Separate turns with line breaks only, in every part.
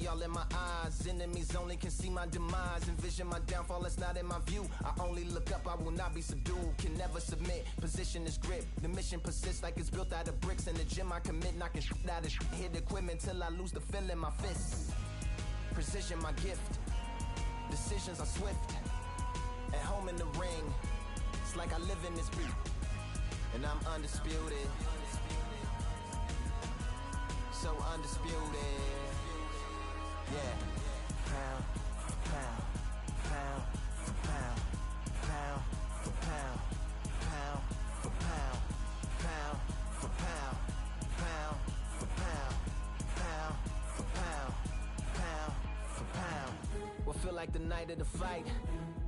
jealousy all in my eyes. Enemies only can see my demise. Envision my downfall, that's not in my view. I only look up, I will not be subdued. Can never submit, position is grip. The mission persists like it's built out of bricks. In the gym I commit, knocking shit out of shit. Hit equipment till I lose the feel in my fists. Precision my gift. Decisions are swift. At home in the ring, it's like I live in this beat. And I'm undisputed. So undisputed. Yeah. Pound for pound, pound for pound, pound for pound, pound for pound, pound for pound, pound for pound, pound for pound, pound for pound. What feel like the night of the fight?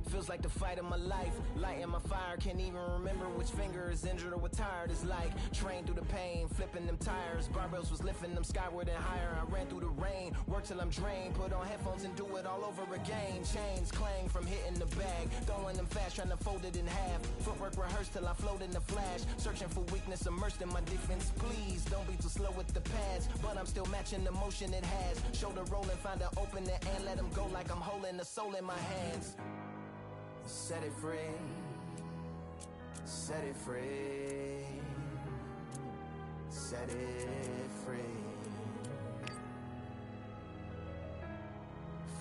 Feels like the fight of my life. Lighting my fire, can't even remember which finger is injured or what tired is like. Trained through the pain, flipping them tires. Barbells was lifting them skyward and higher. I ran through the rain, worked till I'm drained. Put on headphones and do it all over again. Chains clang from hitting the bag. Throwing them fast, trying to fold it in half. Footwork rehearsed till I float in the flash. Searching for weakness, immersed in my defense. Please, don't be too slow with the pads. But I'm still matching the motion it has. Shoulder rolling, find an opening and let them go like I'm holding the soul in my hands. Set it free, set it free, set it free.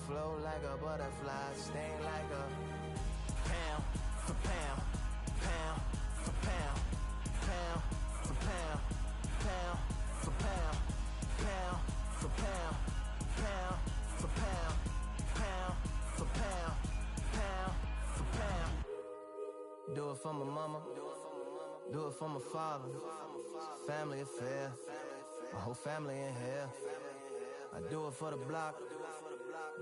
Flow like a butterfly, sting like a pound for pound, pound for pound, pound for pound, pound for pound, pound for pound, pound for pound, pound for pound, pound. Do it for my mama, do it for my father. Family affair, my whole family in here. I do it for the block,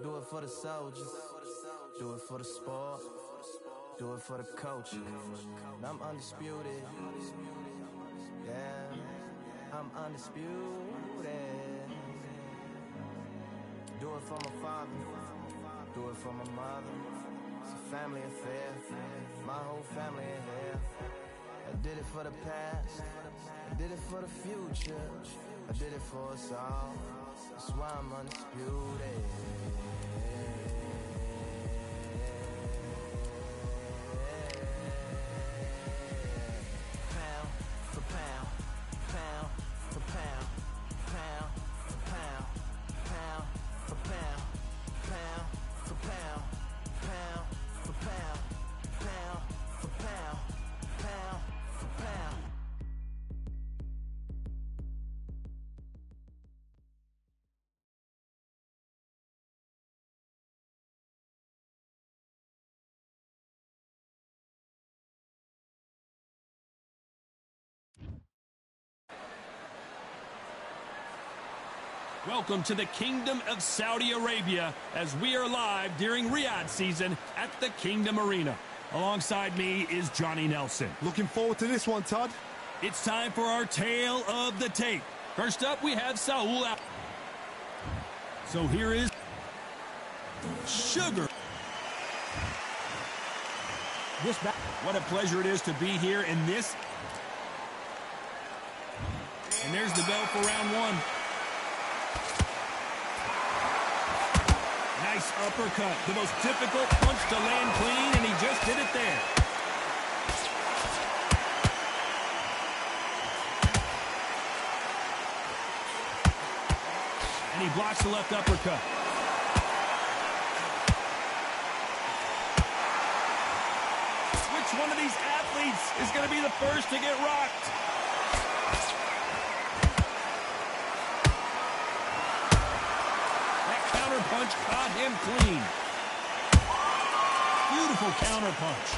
do it for the soldiers, do it for the sport, do it for the coach. And I'm undisputed, yeah, I'm undisputed. Do it for my father, do it for my mother. It's a family affair, my whole family in here. I did it for the past, I did it for the future, I did it for us all. That's why I'm undisputed. Pound for pound, pound for pound, pound for pound, pound for pound, pound for pound. Pound for pound, pound for pound, pound for pound.
Welcome to the Kingdom of Saudi Arabia as we are live during Riyadh season at the Kingdom Arena. Alongside me is Johnny Nelson.
Looking forward to this one, Todd.
It's time for our tale of the tape. First up, we have Saul out. So here is Sugar. What a pleasure it is to be here in this. And there's the bell for round one. Nice uppercut, the most difficult punch to land clean, and he just did it there. And he blocks the left uppercut. Which one of these athletes is going to be the first to get rocked? Punch caught him clean. Beautiful counter punch.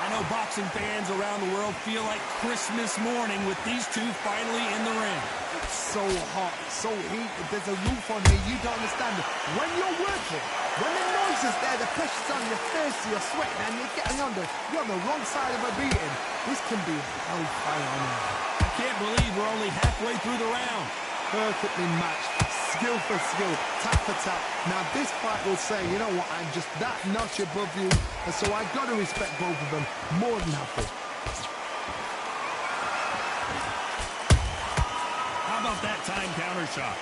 I know boxing fans around the world feel like Christmas morning with these two finally in the ring.
It's so hot, so heated, there's a roof on here, you don't understand it. When you're working, when the noise is there, the pressure's on, you're thirsty, you're sweating, and you're getting you're on the wrong side of a beating. This can be hellfire on here.
I can't believe we're only halfway through the round.
Perfectly matched, skill for skill, tap for tap. Now this fight will say, you know what, I'm just that notch above you, and so I've got to respect both of them more than happy.
How about that time, counter shot.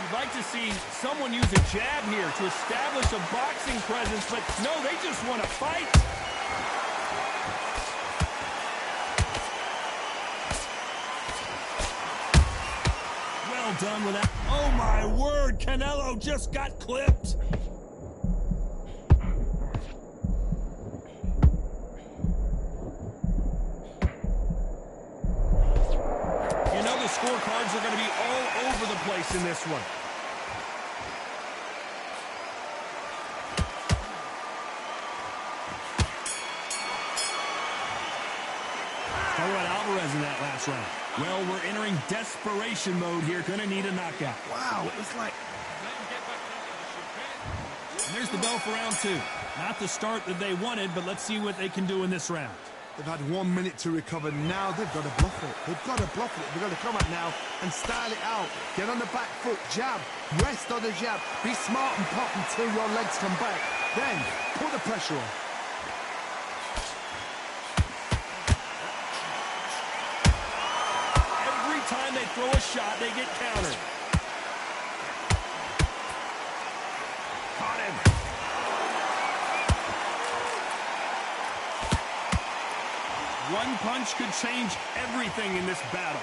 You'd like to see someone use a jab here to establish a boxing presence, but no, they just want to fight. Well done with that. Oh, my word, Canelo just got clipped. You know the scorecards are going to be all over the place in this one. Alvarez in that last round. Well, we're entering desperation mode here. Gonna need a knockout.
Wow, it's like...
And there's the bell for round two. Not the start that they wanted, but let's see what they can do in this round.
They've had 1 minute to recover. Now they've got to bluff it. They've got to bluff it. They've got to come out now and style it out. Get on the back foot, jab, rest on the jab. Be smart and pop until your legs come back. Then, put the pressure on.
Time they throw a shot, they get countered. Caught him. One punch could change everything in this battle.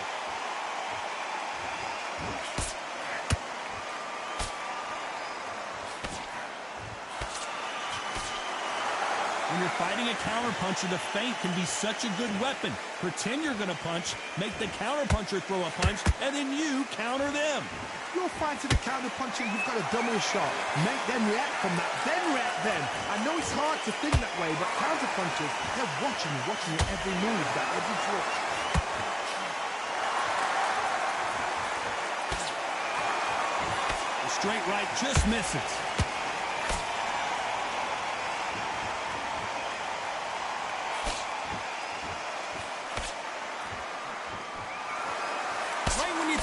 When you're fighting a counterpuncher, the feint can be such a good weapon. Pretend you're going to punch, make the counterpuncher throw a punch, and then you counter them.
You're fighting a counterpuncher, you've got to double a shot. Make them react from that, then react then. I know it's hard to think that way, but counterpunchers, they're watching your every move, that every twitch.
The straight right just misses.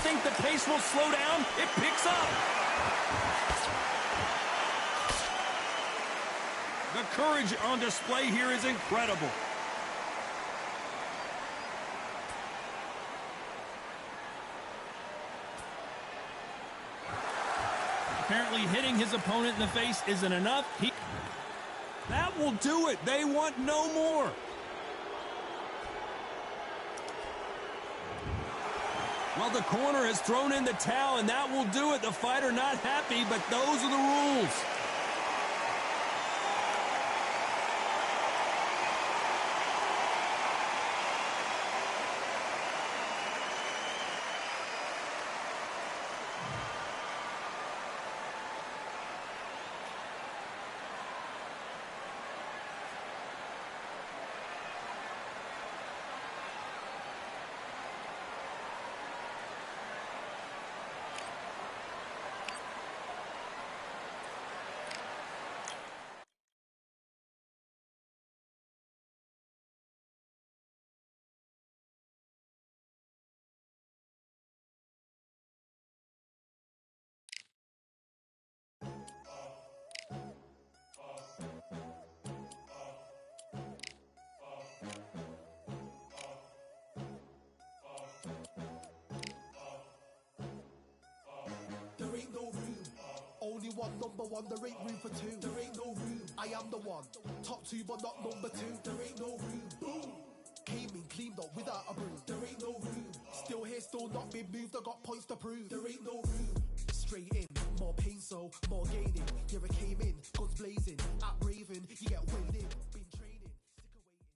Think the pace will slow down, it picks up. The courage on display here is incredible. Apparently hitting his opponent in the face isn't enough. That will do it. They want no more. Well, the corner has thrown in the towel, and that will do it. The fighter not happy, but those are the rules.
Only one, number one, there ain't room for two. There ain't no room. I am the one. Top two, but not number two. There ain't no room. Boom. Came in, cleaned up without a broom. There ain't no room. Still here, still not been moved. I got points to prove. There ain't no room. Straight in, more pain, so more gaining. Yeah, I came in, guns blazing. At Raven, you get weighed in. Been training, sick of waiting.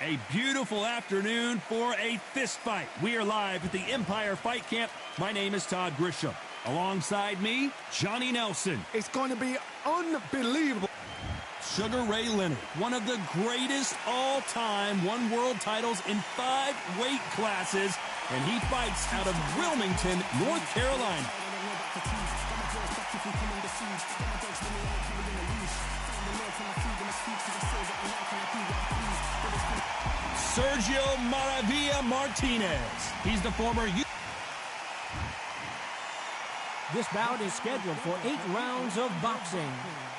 A beautiful afternoon for a fist fight. We are live at the Empire Fight Camp. My name is Todd Grisham. Alongside me, Johnny Nelson.
It's going to be unbelievable.
Sugar Ray Leonard, one of the greatest all-time, won world titles in 5 weight classes, and he fights out of Wilmington, North Carolina. Sergio Maravilla Martinez. He's the former
This bout is scheduled for 8 rounds of boxing.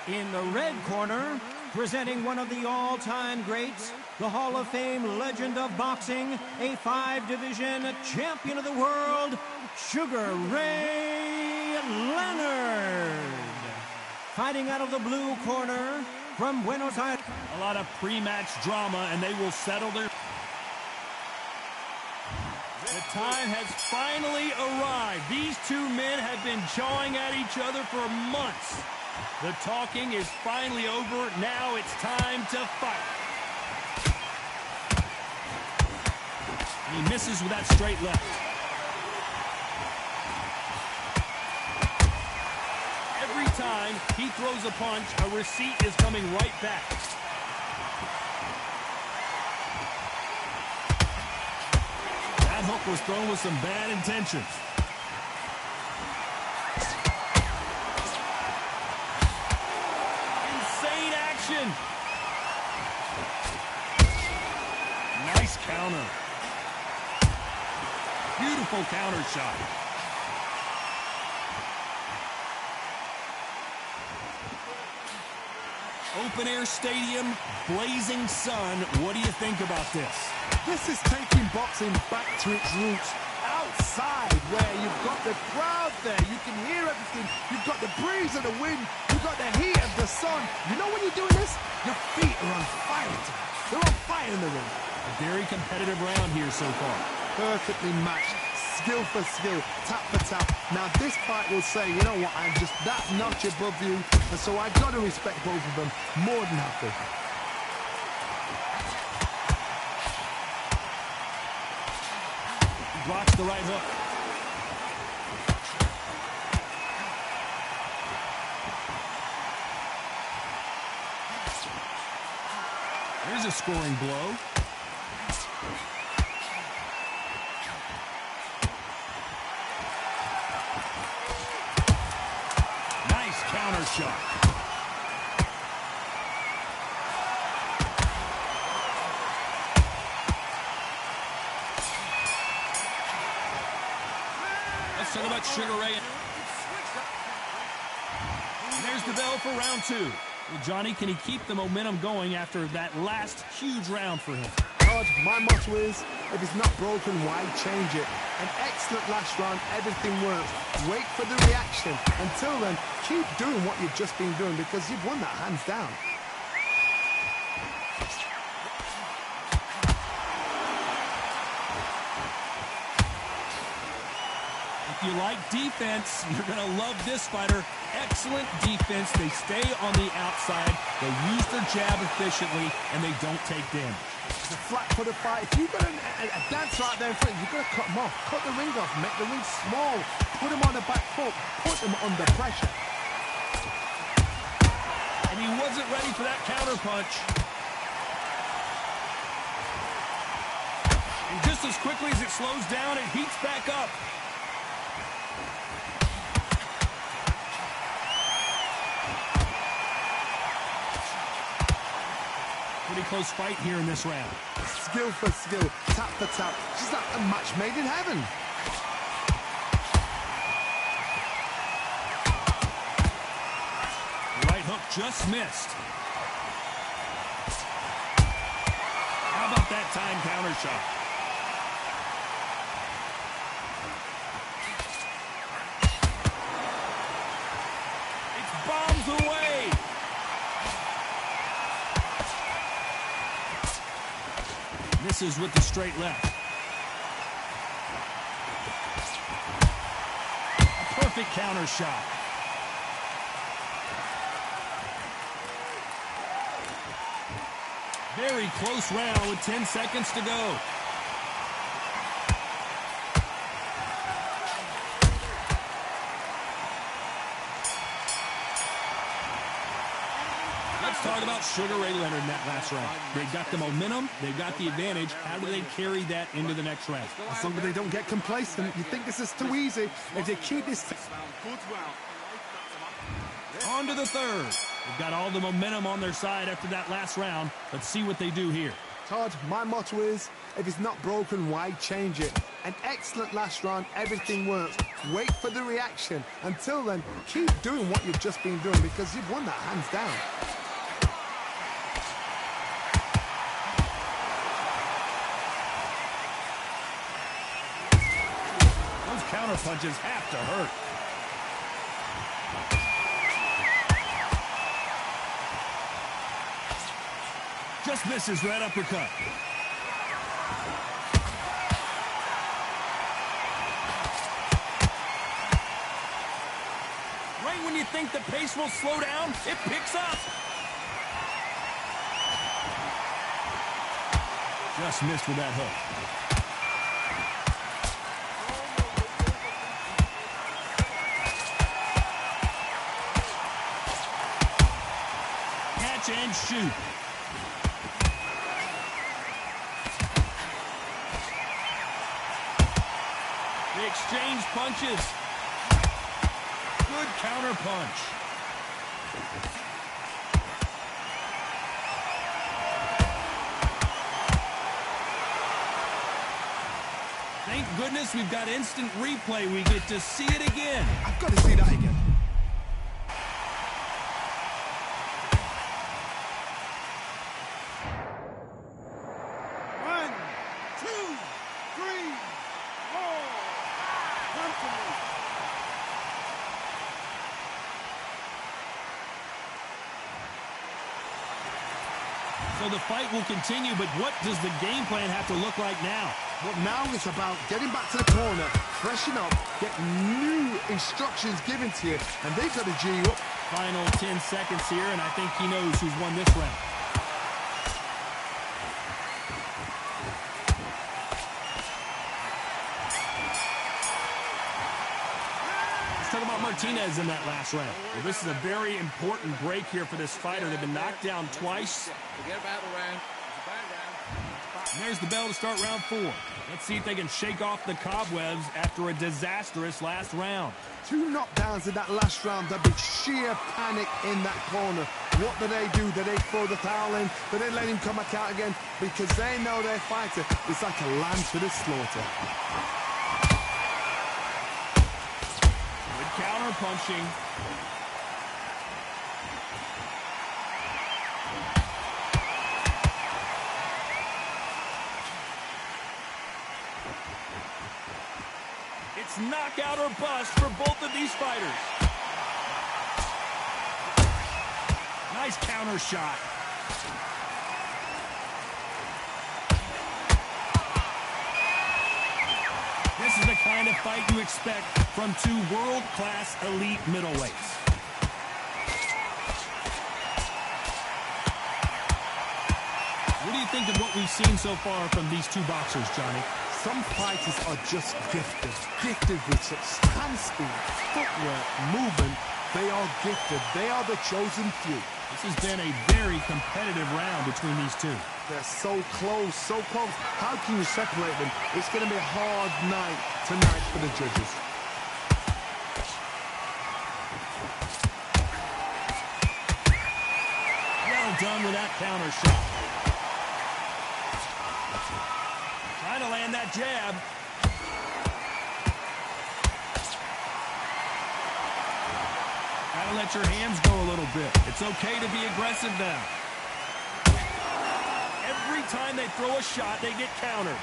In the red corner, presenting one of the all-time greats, the Hall of Fame legend of boxing, a 5-division champion of the world, Sugar Ray Leonard. Fighting out of the blue corner from Buenos Aires.
A lot of pre-match drama, and they will settle their... The time has finally arrived. These two men have been jawing at each other for months. The talking is finally over. Now it's time to fight. And he misses with that straight left. Every time he throws a punch, a receipt is coming right back. That hook was thrown with some bad intentions. Insane action. Nice counter. Beautiful counter shot. Open air stadium, blazing sun. What do you think about this?
This is taking boxing back to its roots. Outside, where you've got the crowd there, you can hear everything. You've got the breeze of the wind. You've got the heat of the sun. You know when you're doing this? Your feet are on fire tonight. They're on fire in the ring.
A very competitive round here so far.
Perfectly matched. Skill for skill, tap for tap. Now this fight will say, you know what, I'm just that notch above you, and so I've got to respect both of them more than happy.
He blocks the right hook. There's a scoring blow. Counter shot. Let's talk about Sugar Ray. And there's the bell for round 2. Well, Johnny, can he keep the momentum going after that last huge round for him?
God, my motto is, if it's not broken, why change it? An excellent last round, everything works. Wait for the reaction. Until then, keep doing what you've just been doing because you've won that hands down.
If you like defense, you're going to love this fighter. Excellent defense. They stay on the outside. They use their jab efficiently, and they don't take damage.
It's a flat-footed fight. If you've got a dancer out there in front, you've got to cut him off. Cut the ring off. Make the ring small. Put him on the back foot. Put him under pressure.
And he wasn't ready for that counter punch. And just as quickly as it slows down, it heats back up. Pretty close fight here in this round.
Skill for skill, tap for tap. Just like a match made in heaven.
Right hook just missed. How about that time counter shot? It's bombs away. Misses with the straight left. A perfect counter shot. Very close round with 10 seconds to go. Let's talk about Sugar Ray Leonard in that last round. They've got the momentum. They've got the advantage. How do they carry that into the next round?
As long as they don't get complacent, you think this is too easy. If they keep this...
On to the third. They've got all the momentum on their side after that last round. Let's see what they do here.
Todd, my motto is, if it's not broken, why change it? An excellent last round, everything works. Wait for the reaction. Until then, keep doing what you've just been doing because you've won that hands down.
Those counter punches have to hurt. Just misses that uppercut. Right when you think the pace will slow down, it picks up. Just missed with that hook. Catch and shoot. They exchange punches. Good counter punch. Thank goodness we've got instant replay. We get to see it again.
I've got to see that again. One, two, three, four. Come to me.
So the fight will continue, but what does the game plan have to look like now?
Well, now it's about getting back to the corner, freshen up, get new instructions given to you, and they've got to G you up.
Final 10 seconds here, and I think he knows who's won this round. Let's talk about Martinez in that last round. Well, this is a very important break here for this fighter. They've been knocked down twice.
Forget about the round. It's a bad round.
And there's the bell to start round 4. Let's see if they can shake off the cobwebs after a disastrous last round.
2 knockdowns in that last round. There'd be sheer panic in that corner. What do? Do they throw the towel in? Do they let him come back out again? Because they know their fighter is like a lamb to the slaughter.
Good counter punching. It's knockout or bust for both of these fighters. Nice counter shot. This is the kind of fight you expect from 2 world-class elite middleweights. What do you think of what we've seen so far from these 2 boxers, Johnny?
Some fighters are just gifted with such hand speed, footwork, movement. They are gifted. They are the chosen few.
This has been a very competitive round between these 2.
They're so close, so close. How can you separate them? It's going to be a hard night tonight for the judges.
Well done with that counter shot. Trying to land that jab. Gotta let your hands go a little bit. It's okay to be aggressive now. Every time they throw a shot, they get countered.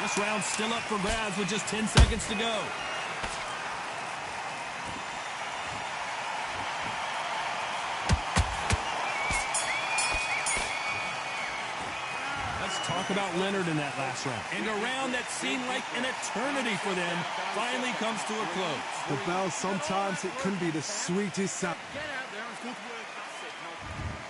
This round's still up for grabs with just 10 seconds to go. Talk about Leonard in that last round. And a round that seemed like an eternity for them finally comes to a close.
The bell, sometimes it can be the sweetest sound.
Get out there. It's good work.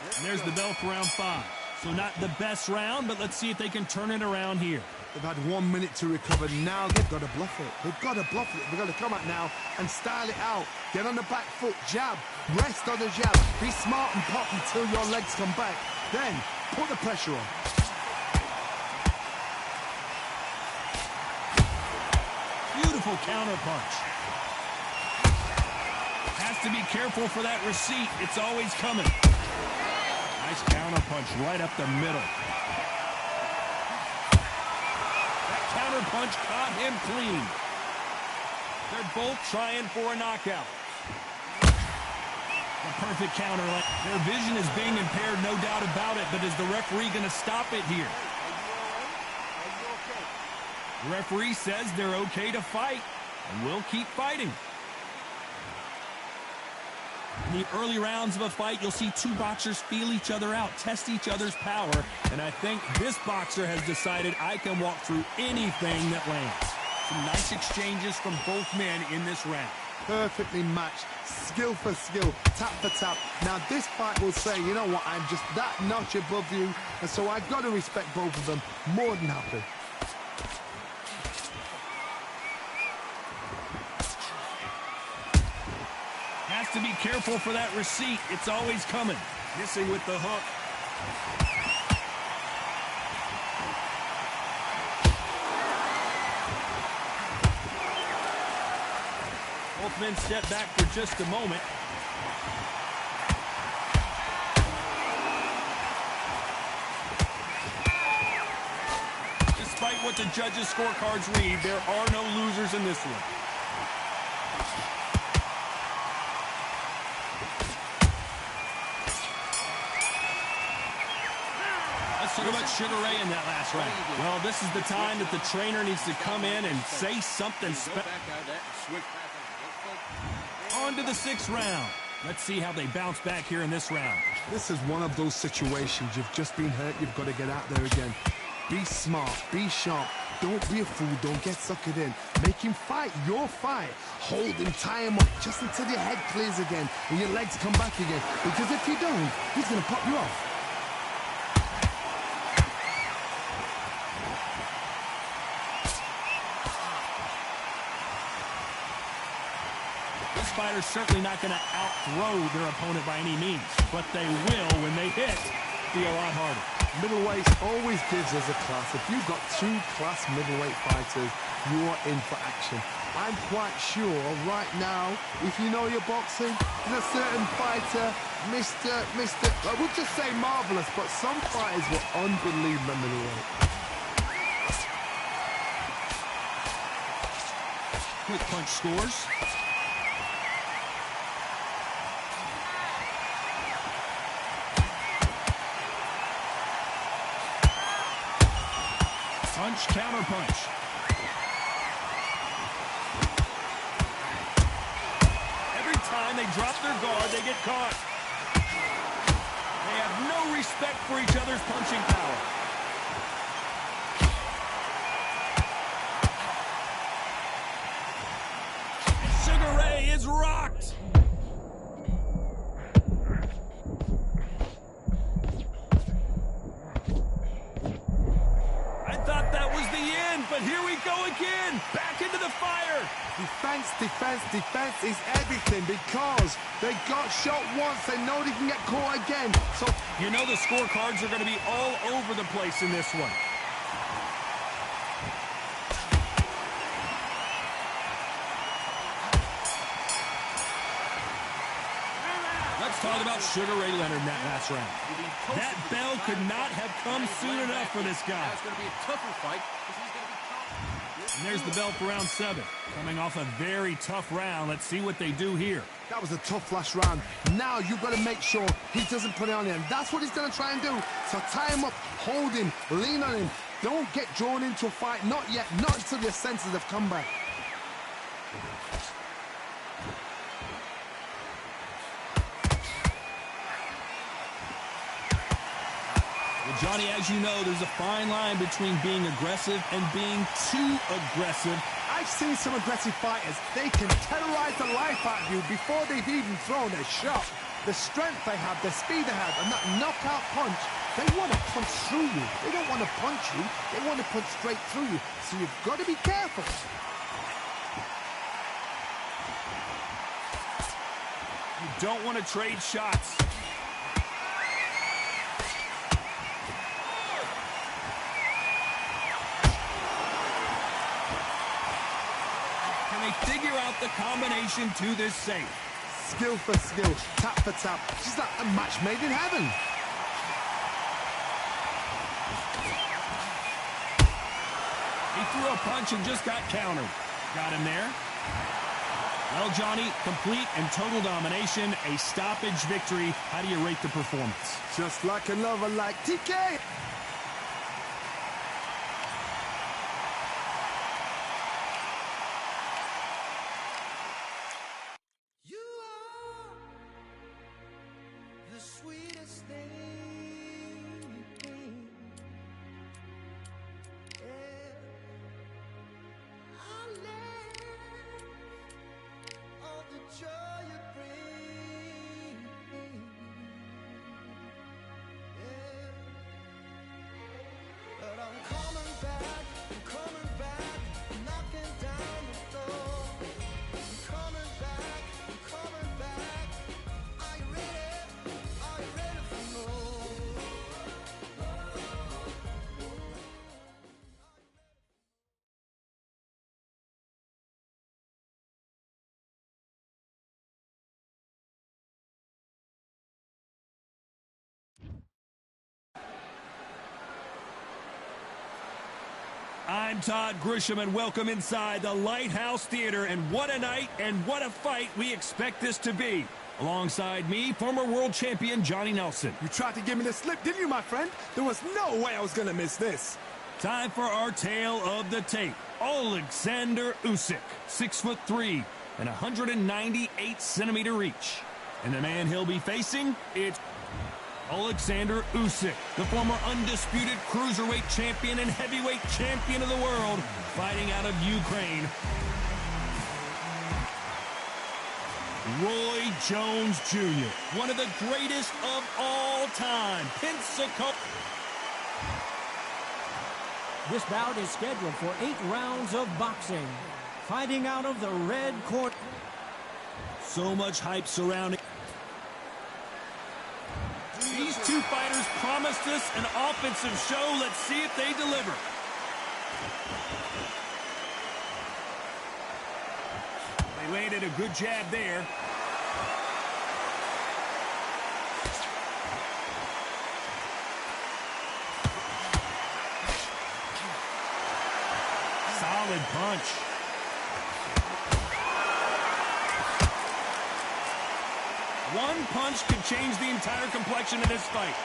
That's it.
And there's the bell for round 5. So not the best round, but let's see if they can turn it around here.
They've had 1 minute to recover. Now they've got to bluff it. They've got to bluff it. They've got to come out now and style it out. Get on the back foot, jab, rest on the jab. Be smart and pop until your legs come back. Then put the pressure on.
Beautiful counter punch. Has to be careful for that receipt. It's always coming. Nice counter punch right up the middle. That counter punch caught him clean. They're both trying for a knockout. The perfect counter. Their vision is being impaired, no doubt about it, but is the referee going to stop it here? The referee says they're okay to fight, and we'll keep fighting. In the early rounds of a fight, you'll see two boxers feel each other out, test each other's power, and I think this boxer has decided I can walk through anything that lands. Some nice exchanges from both men in this round.
Perfectly matched, skill for skill, tap for tap. Now this fight will say, you know what, I'm just that notch above you, and so I've got to respect both of them more than happy.
Has to be careful for that receipt. It's always coming. Missing with the hook. Both men step back for just a moment. Despite what the judges' scorecards read, there are no losers in this one. Let's talk about Sugar Ray in that last round. Well, this is the time that the trainer needs to come in and say something special. On to the sixth round. Let's see how they bounce back here in this round.
This is one of those situations. You've just been hurt. You've got to get out there again. Be smart. Be sharp. Don't be a fool. Don't get suckered in. Make him fight your fight. Hold him, tie him up just until your head clears again and your legs come back again. Because if you don't, he's going to pop you off.
This fighter's certainly not going to outthrow their opponent by any means, but they will, when they hit, be a lot harder.
Middleweight always gives us a class. If you've got two class middleweight fighters, you are in for action. I'm quite sure right now, if you know your boxing, there's a certain fighter, Mr. I would just say marvelous, but some fighters were unbelievable middleweight.
Quick punch scores. Punch, counter punch. Every time they drop their guard, they get caught. They have no respect for each other's punching power. Sugar Ray is rocked. But here we go again, back into the fire.
Defense, defense, defense is everything because they got shot once. They know they can get caught again. So
you know the scorecards are going to be all over the place in this one. Let's talk about Sugar Ray Leonard in that last round. That bell could not have come soon enough for this guy.
It's going to be a tougher fight.
And there's the bell for round 7. Coming off a very tough round. Let's see what they do here.
that was a tough last round. Now you've got to make sure he doesn't put it on him. That's what he's going to try and do. So tie him up, hold him, lean on him. Don't get drawn into a fight. Not yet. Not until your senses have come back.
Johnny, as you know, there's a fine line between being aggressive and being too aggressive.
I've seen some aggressive fighters. They can terrorize the life out of you before they've even thrown a shot. The strength they have, the speed they have, and that knockout punch, they want to punch through you. They don't want to punch you. They want to punch straight through you. So you've got to be careful.
You don't want to trade shots. Figure out the combination to this safe.
Skill for skill, tap for tap. She's like a match made in heaven.
He threw a punch and just got countered. Got him there. Well, Johnny, complete and total domination, a stoppage victory. How do you rate the performance?
Just like another like TK.
You are the sweetest thing. Yeah. I live all the joy you bring. Yeah. But I'm coming back, knocking down the door. I'm coming back. Are you ready? Are you ready for more?
I'm Todd Grisham, and welcome inside the Lighthouse Theater. And what a night and what a fight we expect this to be. Alongside me, former world champion Johnny Nelson.
You tried to give me the slip, didn't you, my friend? There was no way I was going to miss this.
Time for our tale of the tape. Alexander Usyk, 6'3" and 198-centimeter reach. And the man he'll be facing, it's Alexander Usyk, the former undisputed cruiserweight champion and heavyweight champion of the world, fighting out of Ukraine. Roy Jones Jr., one of the greatest of all time. Pensacola.
This bout is scheduled for 8 rounds of boxing. Fighting out of the red corner.
So much hype surrounding. These two fighters promised us an offensive show. Let's see if they deliver. They landed a good jab there. Solid punch. One punch could change the entire complexion of this fight.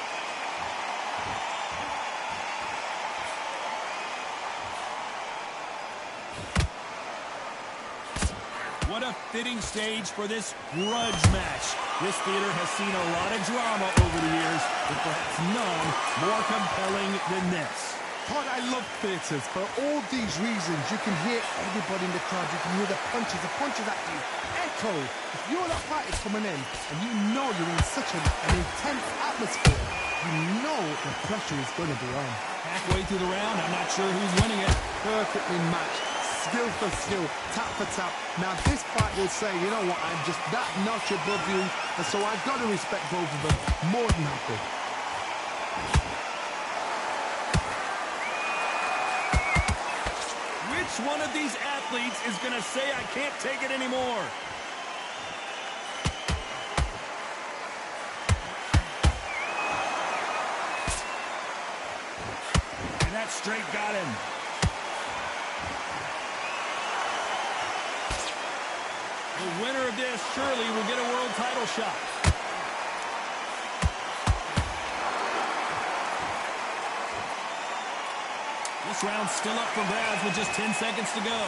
What a fitting stage for this grudge match. This theater has seen a lot of drama over the years, but perhaps none more compelling than this.
Todd, I love theatres. For all these reasons, you can hear everybody in the crowd. You can hear the punches at you. Echo. If you're that fighter coming in and you know you're in such an intense atmosphere, you know the pressure is going to be on.
Halfway through the round, I'm not sure who's winning it.
Perfectly matched. Skill for skill, tap for tap. Now this fight will say, you know what, I'm just that notch above you, and so I've got to respect both of them. More than happy.
Which one of these athletes is going to say, I can't take it anymore? And that straight got him. The winner of this surely will get a world title shot. This round's still up for grabs with just 10 seconds to go.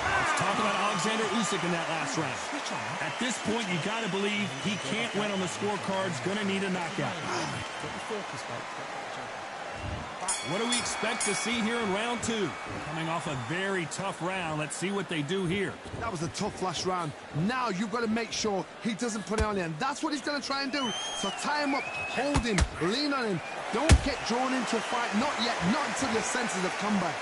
Let's talk about Alexander Usyk in that last round. At this point, you got to believe he can't win on the scorecards. Going to need a knockout. What do we expect to see here in round 2? Coming off a very tough round. Let's see what they do here.
That was a tough last round. Now you've got to make sure he doesn't put it on him. That's what he's going to try and do. So tie him up, hold him, lean on him. Don't get drawn into a fight. Not yet. Not until your senses have come back.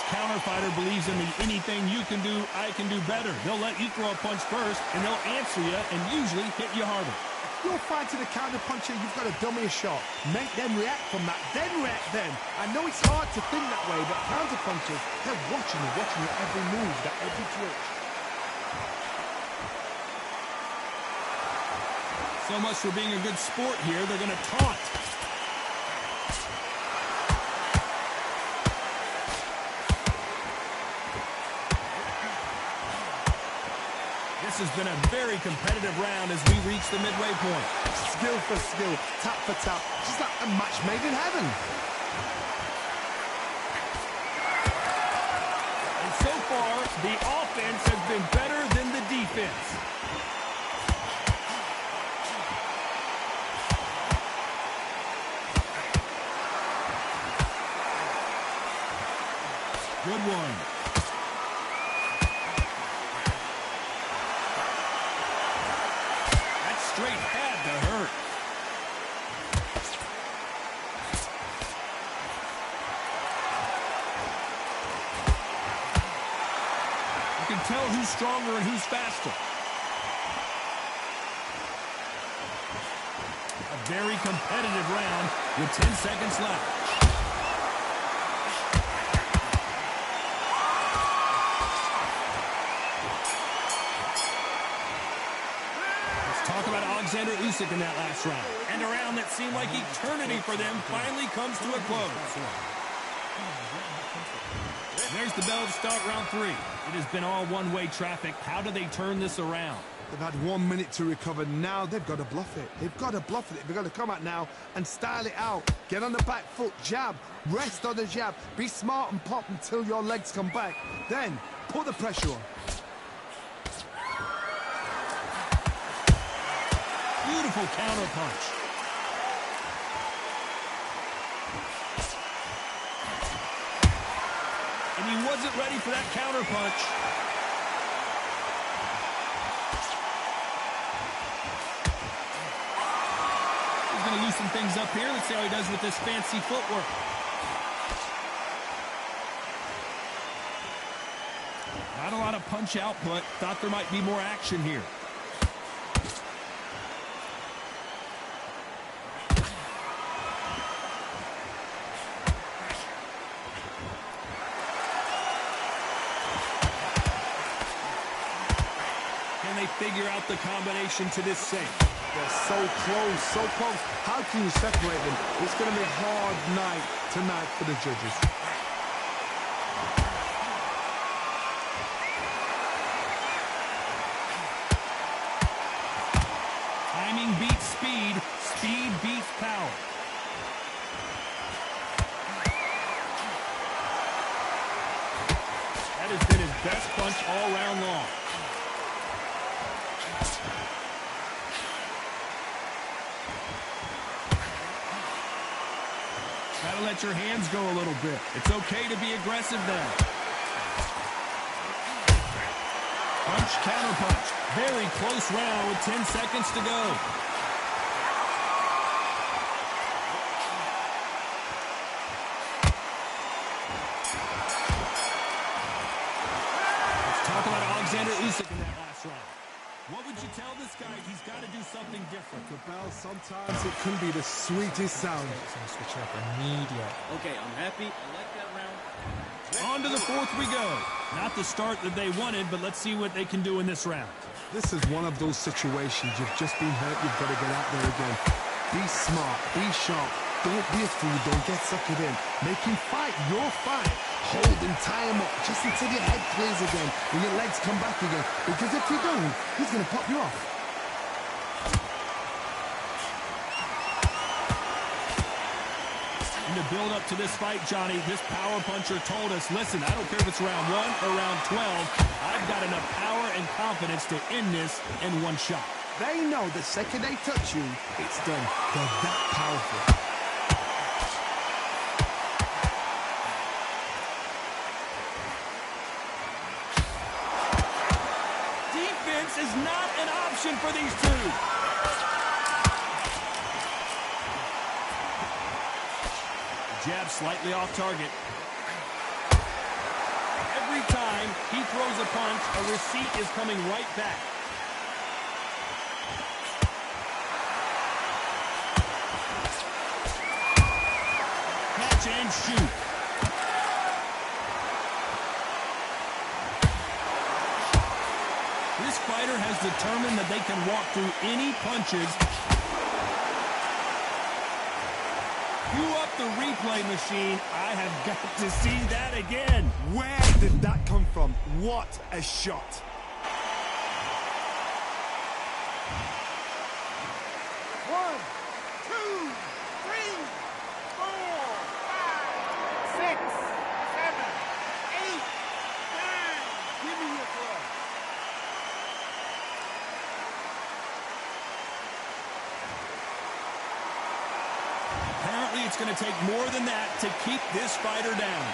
Counter fighter believes in the anything you can do, I can do better. They'll let you throw a punch first, and they'll answer you and usually hit you harder. Let's talk about Alexander Usyk in that last round. At this point, you got to believe he can't win on the scorecards. Going to need a knockout.
What do you think is about You're fighting a counter-puncher, you've got to dummy a shot. Make them react from that, then react then. I know it's hard to think that way, but counter-punchers, they're watching your every move, that every twitch.
So much for being a good sport here. They're going to taunt. This has been a very competitive round as we reach the midway point.
Skill for skill, tap for tap, just like a match made in heaven.
And so far, the offense has been better than the defense. Good one. That straight had to hurt. You can tell who's stronger and who's faster. A very competitive round with 10 seconds left. Talk about Alexander Usyk in that last round. And a round that seemed like eternity for them finally comes to a close. There's the bell to start round 3. It has been all one-way traffic. How do they turn this around?
They've had 1 minute to recover. Now they've got to bluff it. They've got to bluff it. They've got to come out now and style it out. Get on the back foot, jab, rest on the jab. Be smart and pop until your legs come back. Then put the pressure on.
Beautiful counter punch. And he wasn't ready for that counter punch. He's going to loosen things up here. Let's see how he does with this fancy footwork. Not a lot of punch output. Thought there might be more action here. Figure out the combination to this safe.
They're so close, so close. How can you separate them? It's going to be a hard night tonight for the judges.
Timing beats speed. Speed beats power. That has been his best punch all round long. Gotta let your hands go a little bit. It's okay to be aggressive now. Punch, counter punch. Very close round with 10 seconds to go. Let's talk about Alexander Usyk in that last round. What would you tell this guy? He's got to do something different.
The bell, sometimes it can be the sweetest sound.
Switch up immediate.
Okay, I'm happy. I like that round.
On to the fourth we go. Not the start that they wanted, but let's see what they can do in this round.
This is one of those situations. You've just been hurt. You've got to get out there again. Be smart. Be sharp. Don't be a fool. Don't get suckered in. Make him fight your fight. Hold and tie him up just until your head clears again and your legs come back again. Because if you don't, he's going to pop you off.
In the build-up to this fight, Johnny, this power puncher told us, listen, I don't care if it's round 1 or round 12, I've got enough power and confidence to end this in one shot.
They know the second they touch you, it's done. They're that powerful.
Defense is not an option for these two. Jab slightly off target. Every time he throws a punch, a receipt is coming right back. and shoot. This fighter has determined that they can walk through any punches. Cue up the replay machine. I have got to see that again.
Where did that come from? What a shot.
One, two, three, 4, 5, 6, 7, 8, 9. Give me your club.
Apparently, it's going to take more than that to keep this fighter down.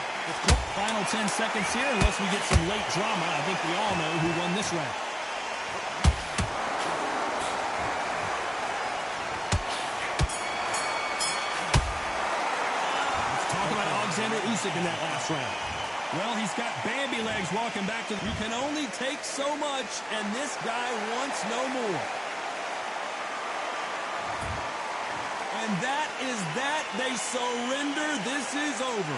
Final 10 seconds here, unless we get some late drama. I think we all know who won this round. Let's talk about Alexander Usyk in that last round. Well, he's got Bambi legs walking back to... You can only take so much, and this guy wants no more. And that is that. They surrender. This is over.